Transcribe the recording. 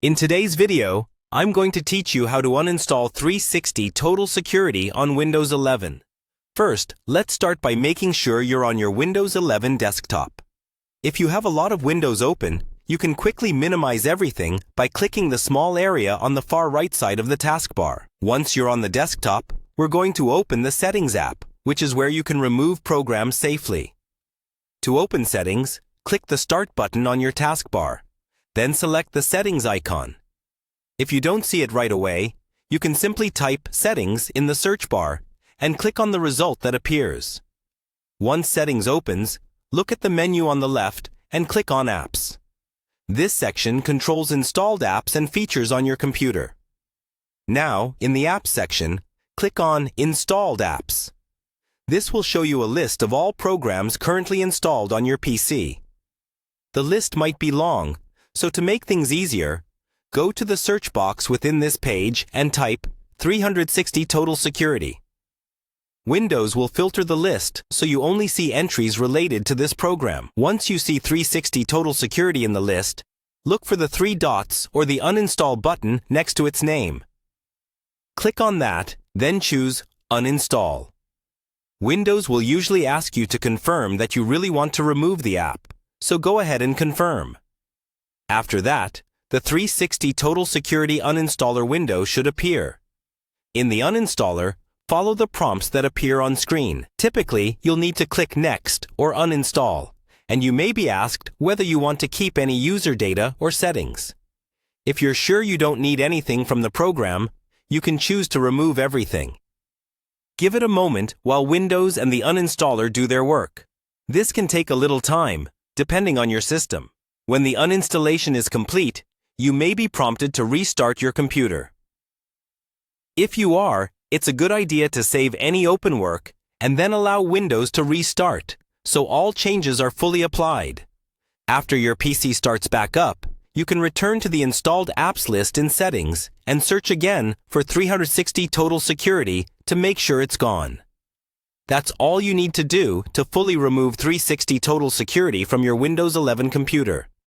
In today's video, I'm going to teach you how to uninstall 360 Total Security on Windows 11. First, let's start by making sure you're on your Windows 11 desktop. If you have a lot of windows open, you can quickly minimize everything by clicking the small area on the far right side of the taskbar. Once you're on the desktop, we're going to open the Settings app, which is where you can remove programs safely. To open Settings, click the Start button on your taskbar. Then select the Settings icon. If you don't see it right away, you can simply type Settings in the search bar and click on the result that appears. Once Settings opens, look at the menu on the left and click on Apps. This section controls installed apps and features on your computer. Now, in the Apps section, click on Installed Apps. This will show you a list of all programs currently installed on your PC. The list might be long, so to make things easier, go to the search box within this page and type 360 Total Security. Windows will filter the list so you only see entries related to this program. Once you see 360 Total Security in the list, look for the three dots or the Uninstall button next to its name. Click on that, then choose Uninstall. Windows will usually ask you to confirm that you really want to remove the app, so go ahead and confirm. After that, the 360 Total Security Uninstaller window should appear. In the Uninstaller, follow the prompts that appear on screen. Typically, you'll need to click Next or Uninstall, and you may be asked whether you want to keep any user data or settings. If you're sure you don't need anything from the program, you can choose to remove everything. Give it a moment while Windows and the Uninstaller do their work. This can take a little time, depending on your system. When the uninstallation is complete, you may be prompted to restart your computer. If you are, it's a good idea to save any open work and then allow Windows to restart, so all changes are fully applied. After your PC starts back up, you can return to the installed apps list in Settings and search again for 360 Total Security to make sure it's gone. That's all you need to do to fully remove 360 Total Security from your Windows 11 computer.